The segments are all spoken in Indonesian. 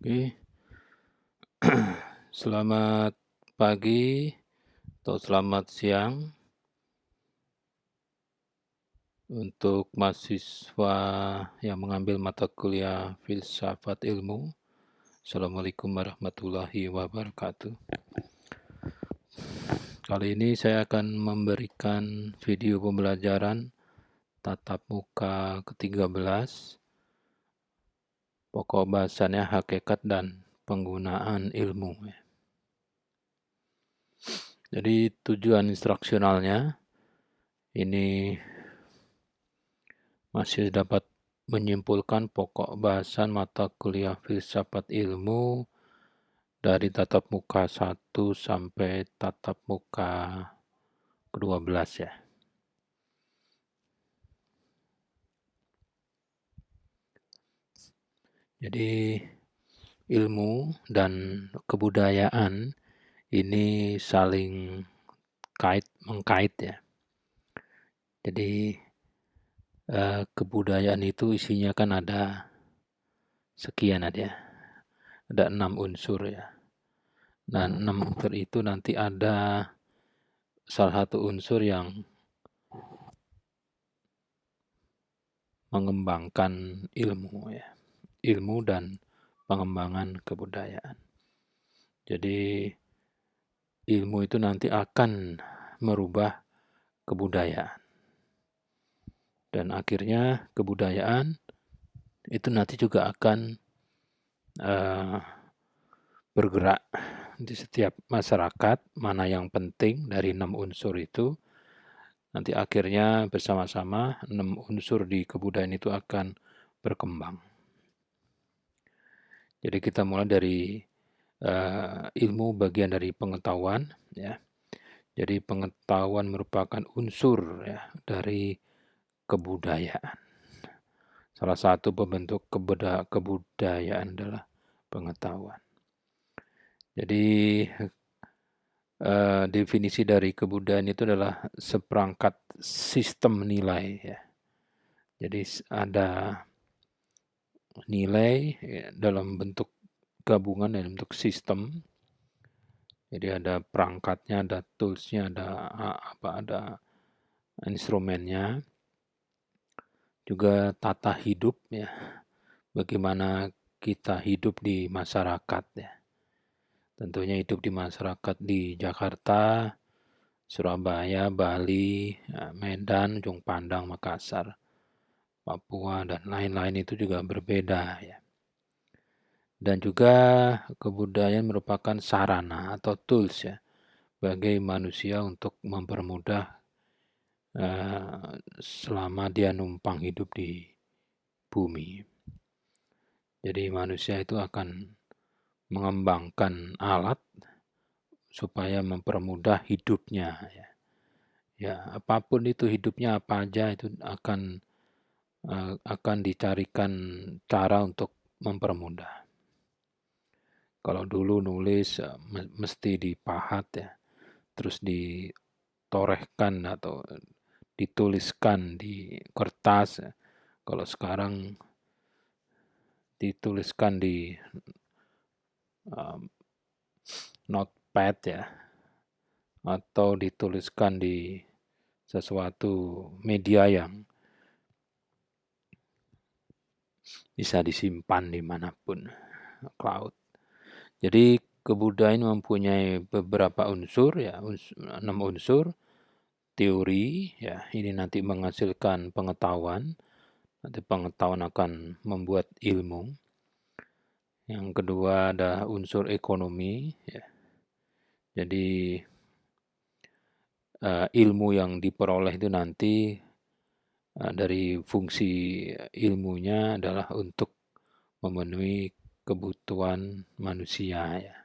Oke, selamat pagi atau selamat siang untuk mahasiswa yang mengambil mata kuliah Filsafat Ilmu. Assalamualaikum warahmatullahi wabarakatuh. Kali ini saya akan memberikan video pembelajaran tatap muka ke-13. Pokok bahasannya hakikat dan penggunaan ilmu. Jadi tujuan instruksionalnya ini masih dapat menyimpulkan pokok bahasan mata kuliah filsafat ilmu dari tatap muka 1 sampai tatap muka ke-12 ya. Jadi ilmu dan kebudayaan ini saling mengkait ya. Jadi kebudayaan itu isinya kan ada sekian ada 6 unsur ya. Dan 6 unsur itu nanti ada salah satu unsur yang mengembangkan ilmu ya. Ilmu dan pengembangan kebudayaan. Jadi ilmu itu nanti akan merubah kebudayaan. Dan akhirnya kebudayaan itu nanti juga akan bergerak di setiap masyarakat, mana yang penting dari 6 unsur itu. Nanti akhirnya bersama-sama 6 unsur di kebudayaan itu akan berkembang. Jadi kita mulai dari ilmu bagian dari pengetahuan ya. Jadi pengetahuan merupakan unsur ya dari kebudayaan. Salah satu pembentuk kebudayaan adalah pengetahuan. Jadi definisi dari kebudayaan itu adalah seperangkat sistem nilai ya. Jadi ada nilai ya, dalam bentuk gabungan dalam bentuk sistem. Jadi ada perangkatnya, ada toolsnya, ada instrumennya, juga tata hidup ya. Bagaimana kita hidup di masyarakat ya. Tentunya hidup di masyarakat di Jakarta, Surabaya, Bali, Medan, Ujung Pandang, Makassar, Papua, dan lain-lain itu juga berbeda ya. Dan juga kebudayaan merupakan sarana atau tools ya bagi manusia untuk mempermudah selama dia numpang hidup di bumi. Jadi manusia itu akan mengembangkan alat supaya mempermudah hidupnya ya. Ya, apapun itu hidupnya apa aja itu akan dicarikan cara untuk mempermudah. Kalau dulu nulis mesti dipahat ya, terus ditorehkan atau dituliskan di kertas. Kalau sekarang dituliskan di notepad ya, atau dituliskan di sesuatu media yang bisa disimpan dimanapun, cloud. Jadi kebudayaan mempunyai beberapa unsur ya, 6 unsur. Teori ya, ini nanti menghasilkan pengetahuan. Nanti pengetahuan akan membuat ilmu. Yang kedua ada unsur ekonomi ya. Jadi ilmu yang diperoleh itu nanti dari fungsi ilmunya adalah untuk memenuhi kebutuhan manusia ya.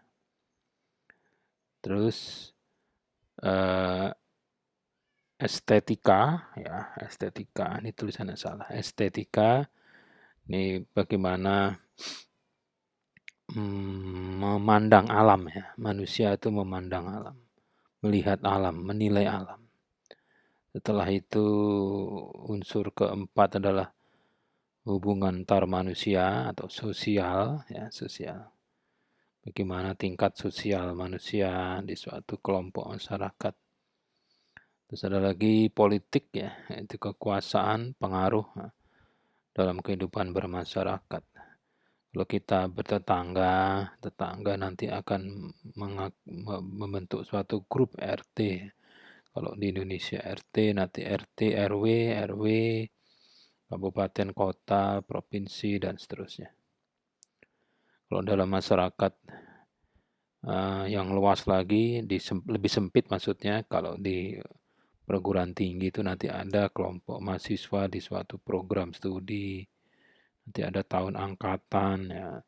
Terus estetika ya, estetika ini tulisannya salah. Estetika ini bagaimana memandang alam ya. Manusia itu memandang alam, melihat alam, menilai alam. Setelah itu unsur keempat adalah hubungan antar manusia atau sosial, ya sosial. Bagaimana tingkat sosial manusia di suatu kelompok masyarakat. Terus ada lagi politik ya, yaitu kekuasaan, pengaruh dalam kehidupan bermasyarakat. Kalau kita bertetangga, tetangga nanti akan membentuk suatu grup RT. Kalau di Indonesia RT, nanti RT, RW, kabupaten, kota, provinsi, dan seterusnya. Kalau dalam masyarakat yang luas lagi, lebih sempit maksudnya, kalau di perguruan tinggi itu nanti ada kelompok mahasiswa di suatu program studi, nanti ada tahun angkatan, ya,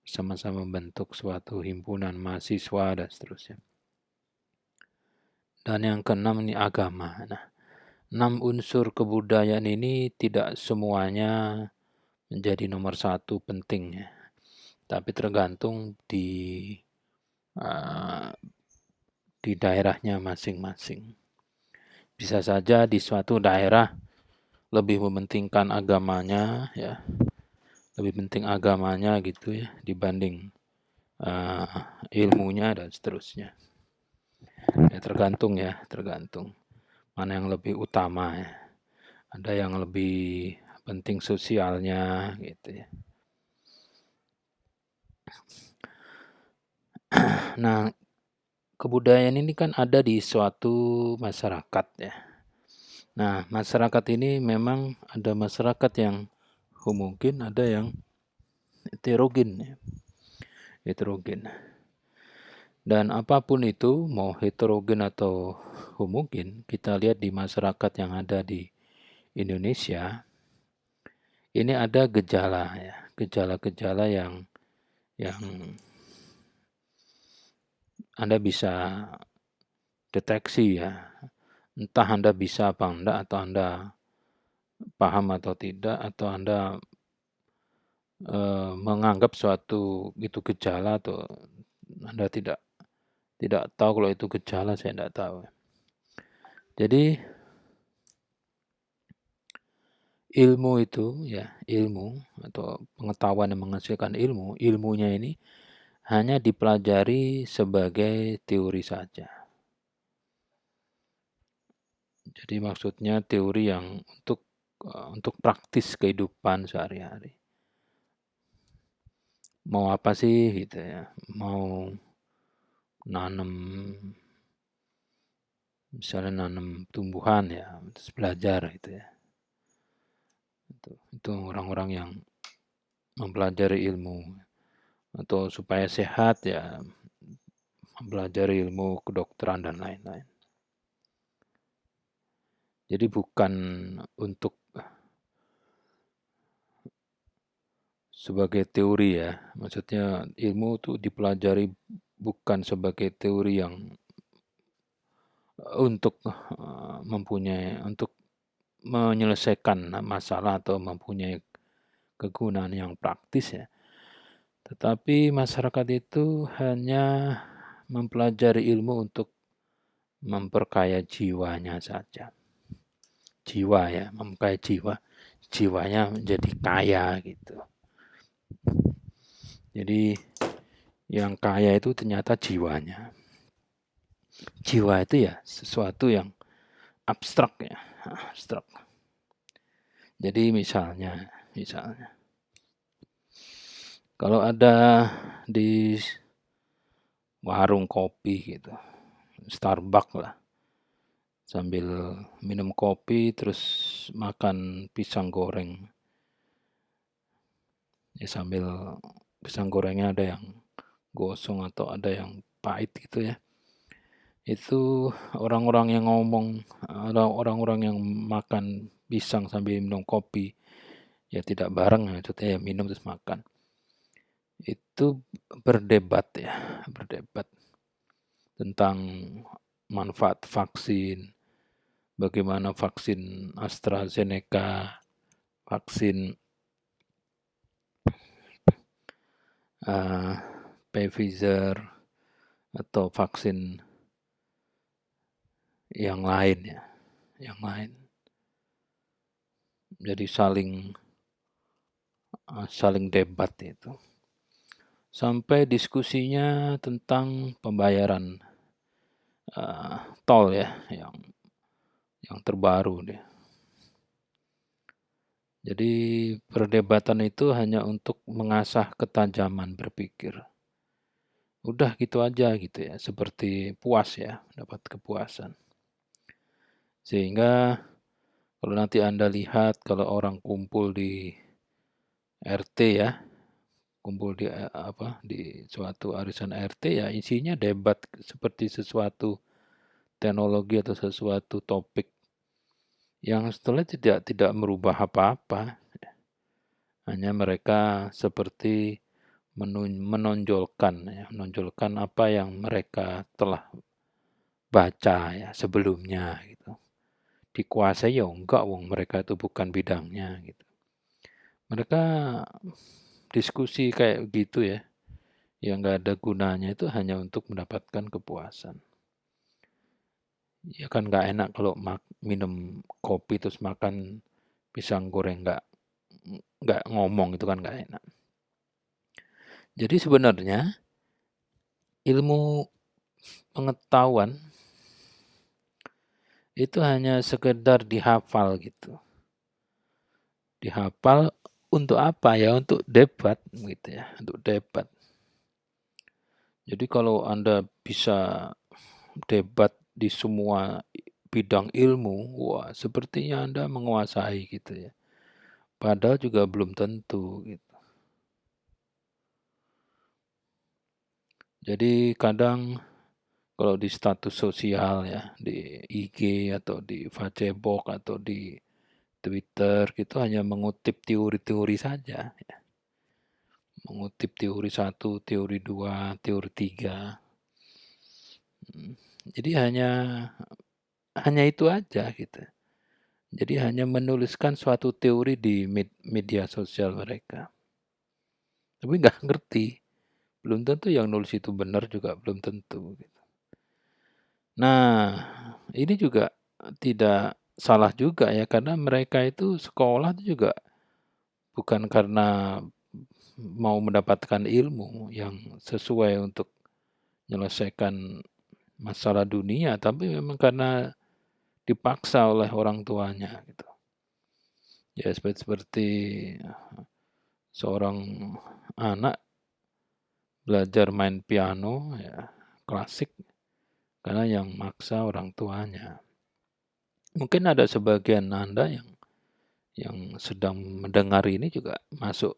sama-sama membentuk suatu himpunan mahasiswa, dan seterusnya. Dan yang keenam ini agama. Nah, 6 unsur kebudayaan ini tidak semuanya menjadi nomor satu pentingnya, tapi tergantung di daerahnya masing-masing. Bisa saja di suatu daerah lebih mementingkan agamanya, ya, lebih penting agamanya gitu ya dibanding ilmunya dan seterusnya. Ya tergantung mana yang lebih utama ya. Ada yang lebih penting sosialnya gitu ya. Nah, kebudayaan ini kan ada di suatu masyarakat ya. Nah, masyarakat ini memang ada masyarakat yang homogen, ada yang heterogen ya. Heterogen. Dan apapun itu, mau heterogen atau homogen, kita lihat di masyarakat yang ada di Indonesia, ini ada gejala ya, gejala-gejala yang Anda bisa deteksi ya. Entah Anda bisa apa enggak, atau Anda paham atau tidak, atau Anda menganggap suatu itu gejala, atau Anda tidak tahu kalau itu gejala, saya tidak tahu. Jadi ilmu itu ya, ilmu atau pengetahuan yang menghasilkan ilmunya ini hanya dipelajari sebagai teori saja. Jadi maksudnya teori yang untuk praktis kehidupan sehari-hari. Mau apa sih gitu ya? Mau nanam, misalnya nanam tumbuhan ya, terus belajar gitu ya. Itu orang-orang yang mempelajari ilmu. Atau supaya sehat ya, mempelajari ilmu kedokteran dan lain-lain. Jadi bukan untuk sebagai teori ya, maksudnya ilmu itu dipelajari bukan sebagai teori yang untuk untuk menyelesaikan masalah atau mempunyai kegunaan yang praktis ya. Tetapi masyarakat itu hanya mempelajari ilmu untuk memperkaya jiwanya saja. Jiwa ya, memperkaya jiwanya menjadi kaya gitu. Jadi yang kaya itu ternyata jiwanya. Jiwa itu ya sesuatu yang abstrak ya, abstrak. Jadi misalnya kalau ada di warung kopi gitu, Starbucks lah, sambil minum kopi terus makan pisang goreng. Ya sambil pisang gorengnya ada yang gosong atau ada yang pahit gitu ya. Itu orang-orang yang orang-orang yang makan pisang sambil minum kopi, ya tidak bareng, maksudnya ya minum terus makan. Itu berdebat tentang manfaat vaksin, bagaimana vaksin AstraZeneca, vaksin Pfizer, atau vaksin yang lain ya, yang lain. Jadi saling saling debat itu. Sampai diskusinya tentang pembayaran tol ya, yang terbaru deh. Jadi perdebatan itu hanya untuk mengasah ketajaman berpikir. Udah gitu aja gitu ya, seperti puas ya, dapat kepuasan. Sehingga kalau nanti Anda lihat kalau orang kumpul di RT ya, kumpul di suatu arisan RT ya isinya debat seperti sesuatu teknologi atau sesuatu topik yang setelahnya tidak merubah apa-apa. Hanya mereka seperti menonjolkan apa yang mereka telah baca ya sebelumnya gitu. Dikuasai ya enggak, wong mereka itu bukan bidangnya gitu. Mereka diskusi kayak gitu ya, yang enggak ada gunanya itu hanya untuk mendapatkan kepuasan. Ya kan enggak enak kalau minum kopi terus makan pisang goreng enggak ngomong, itu kan enggak enak. Jadi sebenarnya ilmu pengetahuan itu hanya sekedar dihafal gitu. Dihafal untuk apa ya? Untuk debat gitu ya, untuk debat. Jadi kalau Anda bisa debat di semua bidang ilmu, wah sepertinya Anda menguasai gitu ya. Padahal juga belum tentu gitu. Jadi kadang kalau di status sosial ya, di IG atau di Facebook atau di Twitter gitu hanya mengutip teori-teori saja ya. Mengutip teori 1, teori 2, teori 3. Jadi hanya itu aja gitu. Jadi hanya menuliskan suatu teori di media sosial mereka. Tapi nggak ngerti. Belum tentu yang nulis itu benar juga belum tentu. Gitu. Nah, ini juga tidak salah juga ya karena mereka itu sekolah itu juga bukan karena mau mendapatkan ilmu yang sesuai untuk menyelesaikan masalah dunia, tapi memang karena dipaksa oleh orang tuanya gitu. Ya seperti seorang anak belajar main piano ya klasik karena yang maksa orang tuanya. Mungkin ada sebagian Anda yang sedang mendengar ini juga masuk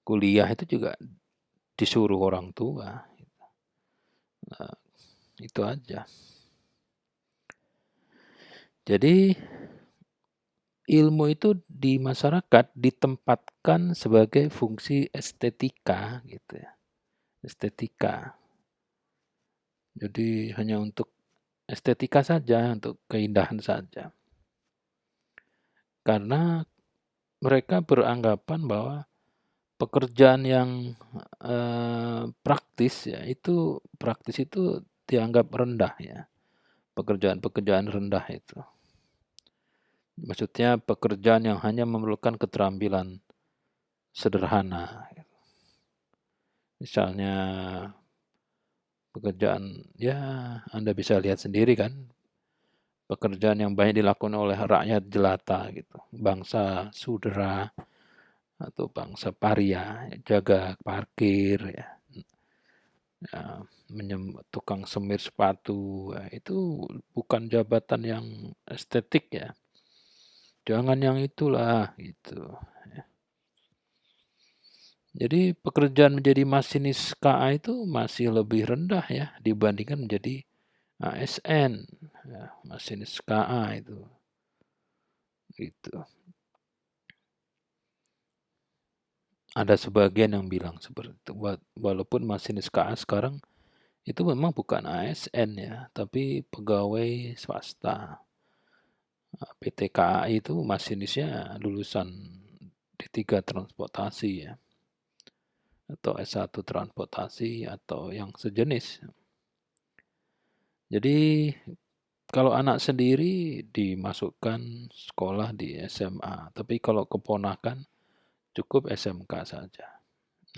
kuliah itu juga disuruh orang tua. Nah, itu aja. Jadi ilmu itu di masyarakat ditempatkan sebagai fungsi estetika gitu ya. Estetika. Jadi hanya untuk estetika saja, untuk keindahan saja. Karena mereka beranggapan bahwa pekerjaan yang praktis itu dianggap rendah ya. Pekerjaan-pekerjaan rendah itu. Maksudnya pekerjaan yang hanya memerlukan keterampilan sederhana. Misalnya pekerjaan ya Anda bisa lihat sendiri kan. Pekerjaan yang banyak dilakukan oleh rakyat jelata gitu. Bangsa sudra atau bangsa paria, jaga parkir ya. Tukang semir sepatu, itu bukan jabatan yang estetik ya. Jangan yang itulah gitu. Jadi pekerjaan menjadi masinis KA itu masih lebih rendah ya dibandingkan menjadi ASN, ya, masinis KA itu. Gitu. Ada sebagian yang bilang seperti itu. Walaupun masinis KA sekarang itu memang bukan ASN ya, tapi pegawai swasta. PT KAI itu masinisnya lulusan D3 transportasi ya. Atau S1 transportasi atau yang sejenis. Jadi kalau anak sendiri dimasukkan sekolah di SMA, tapi kalau keponakan cukup SMK saja.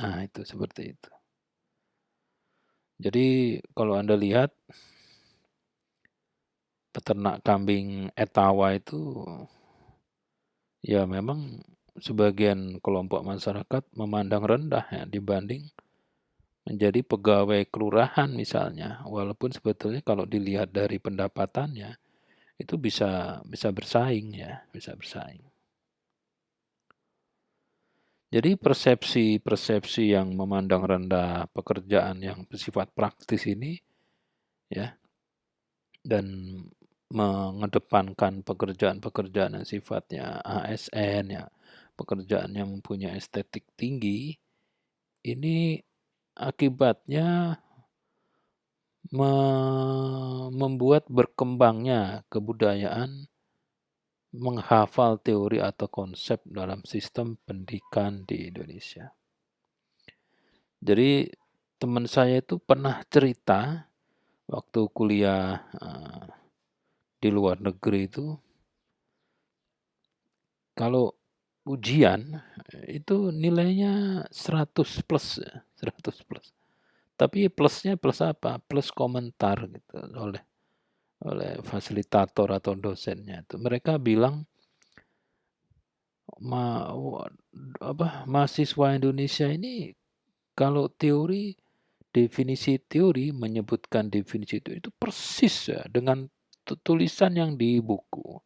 Nah, itu seperti itu. Jadi kalau Anda lihat peternak kambing Etawa itu ya memang sebagian kelompok masyarakat memandang rendah ya dibanding menjadi pegawai kelurahan misalnya. Walaupun sebetulnya kalau dilihat dari pendapatannya itu bisa bisa bersaing ya, bisa bersaing. Jadi persepsi-persepsi yang memandang rendah pekerjaan yang bersifat praktis ini ya dan mengedepankan pekerjaan-pekerjaan yang sifatnya ASN ya, pekerjaan yang mempunyai estetik tinggi, ini akibatnya membuat berkembangnya kebudayaan menghafal teori atau konsep dalam sistem pendidikan di Indonesia. Jadi teman saya itu pernah cerita waktu kuliah di luar negeri itu, kalau ujian itu nilainya 100 plus, 100 plus. Tapi plusnya plus apa? Plus komentar gitu oleh fasilitator atau dosennya itu. Mereka bilang mahasiswa Indonesia ini kalau teori, definisi teori menyebutkan definisi itu persis ya dengan tulisan yang di buku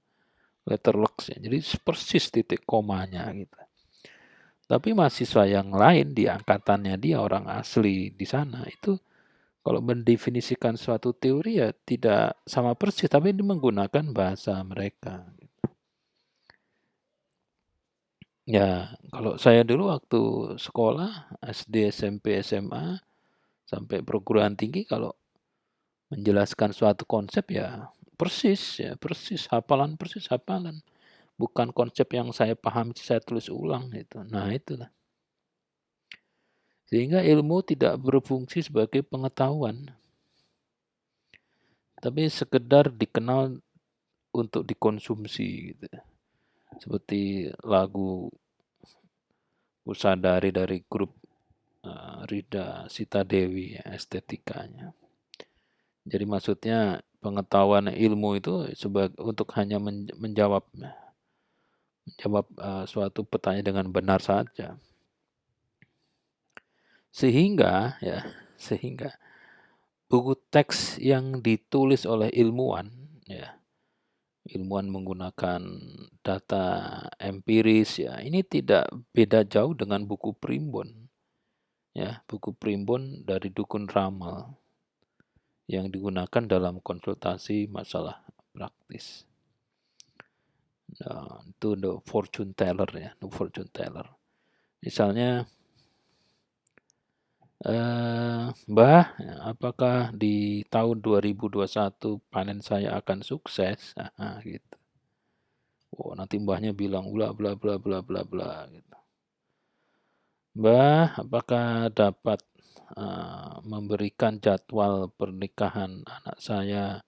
letterlux ya. Jadi persis titik komanya gitu. Tapi mahasiswa yang lain di angkatannya dia orang asli di sana itu kalau mendefinisikan suatu teori ya tidak sama persis tapi ini menggunakan bahasa mereka. Ya, kalau saya dulu waktu sekolah SD, SMP, SMA sampai perguruan tinggi kalau menjelaskan suatu konsep ya persis hafalan persis hafalan. Bukan konsep yang saya paham saya tulis ulang itu. Nah, itulah. Sehingga ilmu tidak berfungsi sebagai pengetahuan, tapi sekedar dikenal untuk dikonsumsi gitu. Seperti lagu Usadari dari grup Rida Sita Dewi ya, estetikanya. Jadi maksudnya pengetahuan ilmu itu untuk hanya menjawab suatu pertanyaan dengan benar saja. Sehingga buku teks yang ditulis oleh ilmuwan ya, ilmuwan menggunakan data empiris ya, ini tidak beda jauh dengan buku primbon. Ya, buku primbon dari dukun ramal yang digunakan dalam konsultasi masalah praktis. Nah, itu the fortune teller ya, the fortune teller. Misalnya, Mbah, apakah di tahun 2021 panen saya akan sukses? Nah, gitu. Oh, nanti mbahnya bilang bla bla bla bla bla bla gitu. Mbah, apakah dapat memberikan jadwal pernikahan anak saya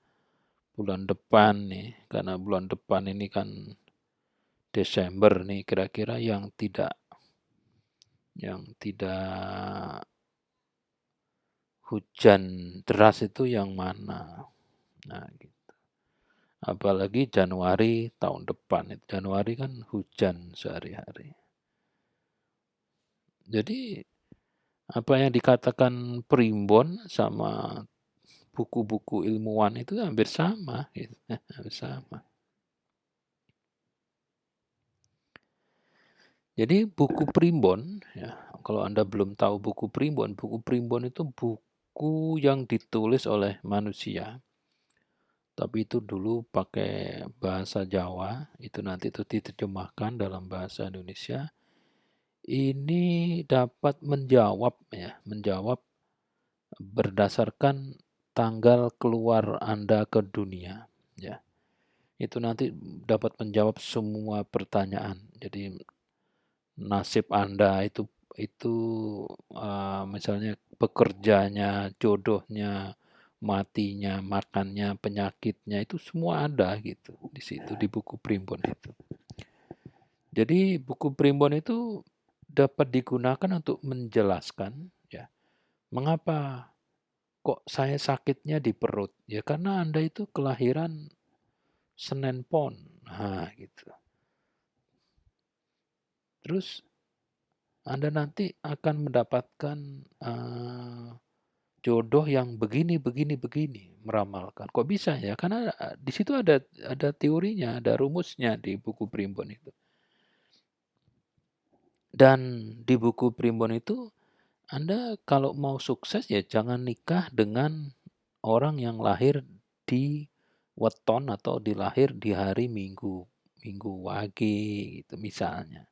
bulan depan nih? Karena bulan depan ini kan Desember nih kira-kira yang tidak hujan deras itu yang mana? Nah, gitu. Apalagi Januari tahun depan. Januari kan hujan sehari-hari. Jadi apa yang dikatakan primbon sama buku-buku ilmuwan itu hampir sama, gitu. Hampir sama. Jadi buku primbon, ya, kalau Anda belum tahu buku primbon itu buku yang ditulis oleh manusia. Tapi itu dulu pakai bahasa Jawa, itu nanti itu diterjemahkan dalam bahasa Indonesia. Ini dapat menjawab berdasarkan tanggal keluar Anda ke dunia, ya. Itu nanti dapat menjawab semua pertanyaan. Jadi nasib Anda itu misalnya pekerjanya, jodohnya, matinya, makannya, penyakitnya itu semua ada gitu di situ di buku primbon itu. Jadi buku primbon itu dapat digunakan untuk menjelaskan ya, mengapa kok saya sakitnya di perut? Ya karena Anda itu kelahiran Senin Pon. Nah, gitu. Terus Anda nanti akan mendapatkan jodoh yang begini, begini, begini, meramalkan. Kok bisa ya? Karena di situ ada teorinya, ada rumusnya di buku Primbon itu. Dan di buku Primbon itu, Anda kalau mau sukses ya jangan nikah dengan orang yang lahir di weton atau dilahir di hari Minggu, Minggu Wage gitu misalnya.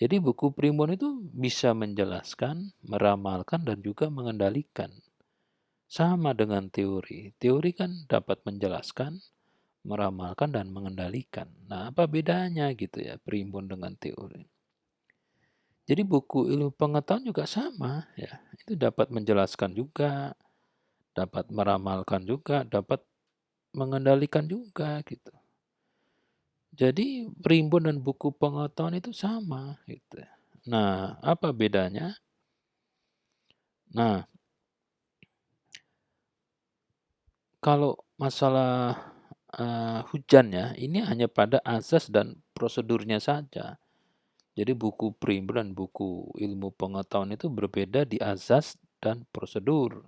Jadi buku Primbon itu bisa menjelaskan, meramalkan, dan juga mengendalikan. Sama dengan teori. Teori kan dapat menjelaskan, meramalkan, dan mengendalikan. Nah, apa bedanya gitu ya Primbon dengan teori? Jadi buku ilmu pengetahuan juga sama ya. Itu dapat menjelaskan juga, dapat meramalkan juga, dapat mengendalikan juga gitu. Jadi Primbon dan buku pengetahuan itu sama gitu. Nah, apa bedanya? Nah, kalau masalah hujan ya, ini hanya pada asas dan prosedurnya saja. Jadi buku Primbon dan buku ilmu pengetahuan itu berbeda di asas dan prosedur.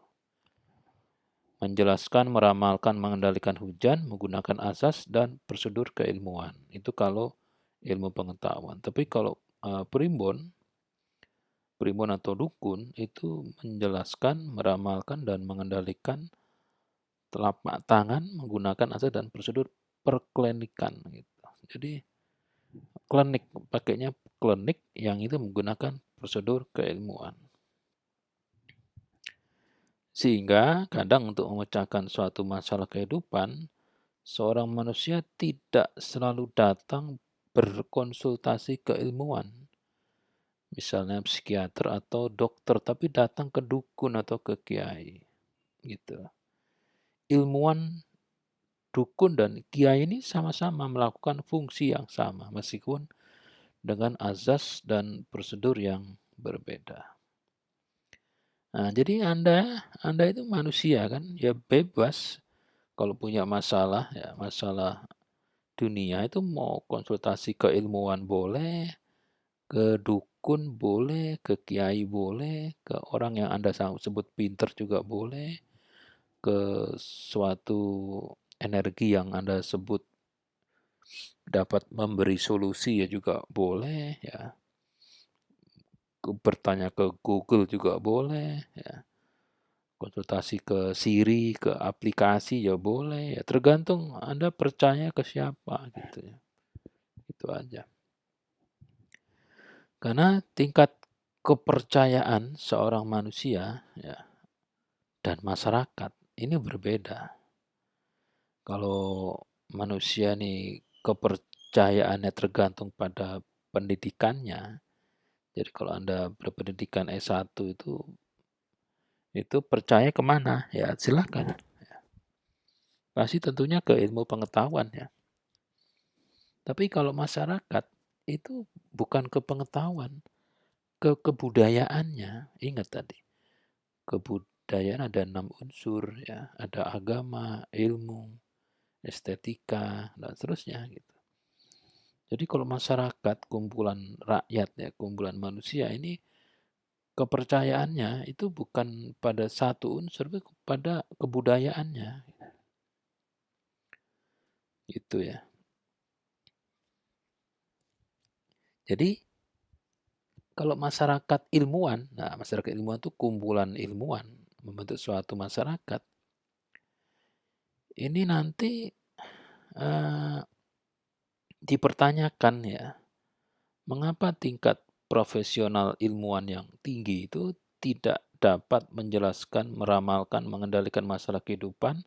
Menjelaskan, meramalkan, mengendalikan hujan menggunakan asas dan prosedur keilmuan. Itu kalau ilmu pengetahuan. Tapi kalau Primbon atau dukun itu menjelaskan, meramalkan, dan mengendalikan telapak tangan menggunakan asas dan prosedur perklinikan. Gitu. Jadi klinik, pakainya klinik yang itu menggunakan prosedur keilmuan. Sehingga kadang untuk memecahkan suatu masalah kehidupan, seorang manusia tidak selalu datang berkonsultasi keilmuan. Misalnya psikiater atau dokter, tapi datang ke dukun atau ke kiai. Gitu. Ilmuwan, dukun, dan kiai ini sama-sama melakukan fungsi yang sama, meskipun dengan azas dan prosedur yang berbeda. Nah, jadi Anda itu manusia kan, ya bebas kalau punya masalah, ya masalah dunia itu mau konsultasi ke ilmuwan boleh, ke dukun boleh, ke kiai boleh, ke orang yang Anda sebut pinter juga boleh, ke suatu energi yang Anda sebut dapat memberi solusi ya juga boleh, ya. Bertanya ke Google juga boleh, ya. Konsultasi ke Siri, ke aplikasi ya boleh, ya tergantung Anda percaya ke siapa gitu ya. Itu aja. Karena tingkat kepercayaan seorang manusia ya dan masyarakat ini berbeda. Kalau manusia nih kepercayaannya tergantung pada pendidikannya. Jadi kalau Anda berpendidikan S1 itu percaya kemana? Ya silakan. Pasti tentunya ke ilmu pengetahuan ya. Tapi kalau masyarakat itu bukan ke pengetahuan, ke kebudayaannya. Ingat tadi, kebudayaan ada 6 unsur ya, ada agama, ilmu, estetika, dan seterusnya gitu. Jadi kalau masyarakat, kumpulan rakyat ya, kumpulan manusia ini kepercayaannya itu bukan pada satu unsur, tapi pada kebudayaannya. Itu ya. Jadi kalau masyarakat ilmuwan, nah masyarakat ilmuwan itu kumpulan ilmuwan membentuk suatu masyarakat. Ini nanti dipertanyakan ya, mengapa tingkat profesional ilmuwan yang tinggi itu tidak dapat menjelaskan, meramalkan, mengendalikan masalah kehidupan,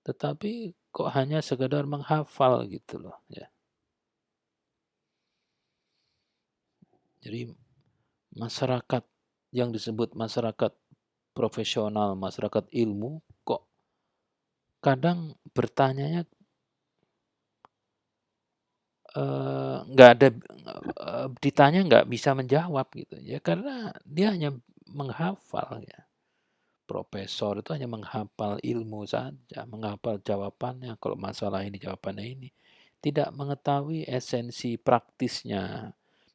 tetapi kok hanya sekedar menghafal gitu loh ya. Jadi masyarakat yang disebut masyarakat profesional, masyarakat ilmu, kok kadang bertanyanya nggak ada, ditanya nggak bisa menjawab gitu ya, karena dia hanya menghafal ya. Profesor itu hanya menghafal ilmu saja, menghafal jawabannya, kalau masalah ini jawabannya ini. Tidak mengetahui esensi praktisnya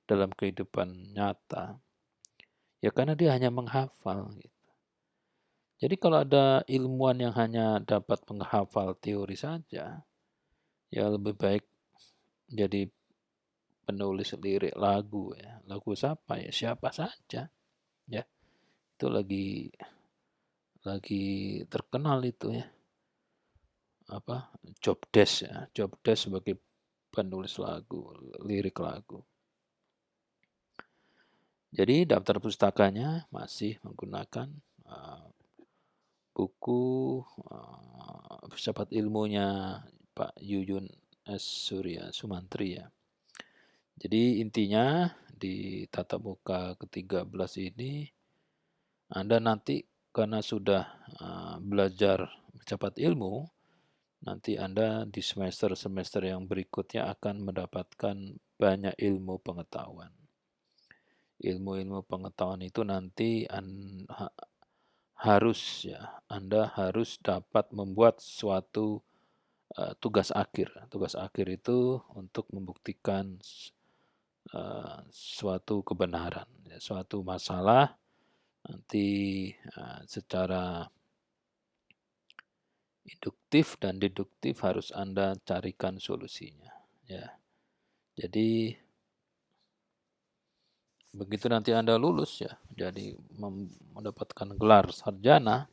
dalam kehidupan nyata. Ya karena dia hanya menghafal gitu. Jadi kalau ada ilmuwan yang hanya dapat menghafal teori saja, ya lebih baik jadi penulis lirik lagu ya. Lagu siapa ya? Siapa saja ya. Itu lagi terkenal itu ya. Apa? Job desk ya. Job desk sebagai penulis lagu, lirik lagu. Jadi daftar pustakanya masih menggunakan buku filsafat ilmunya Pak Yuyun S. Surya Sumantri ya. Jadi intinya di tatap muka ke-13 ini Anda nanti karena sudah belajar filsafat ilmu, nanti Anda di semester-semester yang berikutnya akan mendapatkan banyak ilmu pengetahuan. Ilmu-ilmu pengetahuan itu nanti Anda harus dapat membuat suatu tugas akhir. Tugas akhir itu untuk membuktikan suatu kebenaran, ya, suatu masalah nanti secara induktif dan deduktif harus Anda carikan solusinya. Ya, jadi begitu nanti Anda lulus ya, jadi mendapatkan gelar sarjana,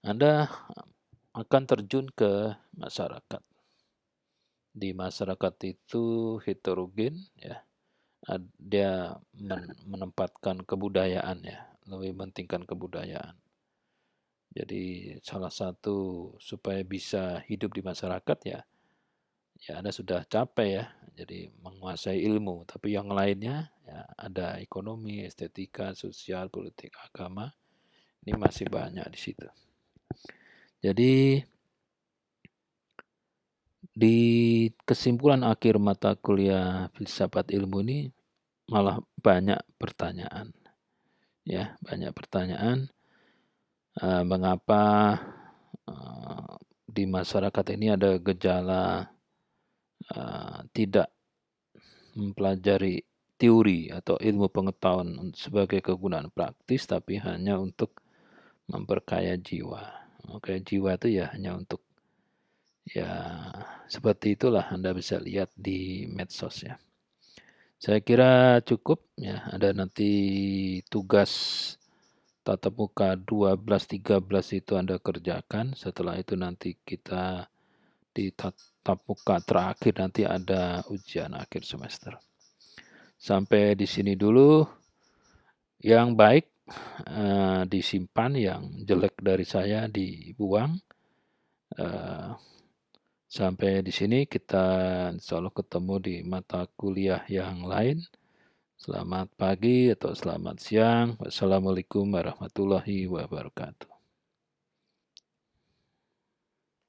Anda akan terjun ke masyarakat. Di masyarakat itu heterogen ya, dia menempatkan kebudayaan ya, lebih mementingkan kebudayaan. Jadi salah satu supaya bisa hidup di masyarakat ya Anda sudah capai ya, jadi menguasai ilmu. Tapi yang lainnya ya ada ekonomi, estetika, sosial, politik, agama. Ini masih banyak di situ. Jadi di kesimpulan akhir mata kuliah filsafat ilmu ini malah banyak pertanyaan. Ya, banyak pertanyaan. Mengapa di masyarakat ini ada gejala tidak mempelajari teori atau ilmu pengetahuan sebagai kegunaan praktis, tapi hanya untuk memperkaya jiwa. Oke, jiwa itu ya hanya untuk ya seperti itulah Anda bisa lihat di medsos ya. Saya kira cukup ya, ada nanti tugas tatap muka 12-13 itu Anda kerjakan. Setelah itu nanti kita di tatap muka terakhir nanti ada ujian akhir semester. Sampai di sini dulu. Yang baik disimpan, yang jelek dari saya dibuang. Sampai di sini kita insya Allah ketemu di mata kuliah yang lain. Selamat pagi atau selamat siang. Wassalamualaikum warahmatullahi wabarakatuh.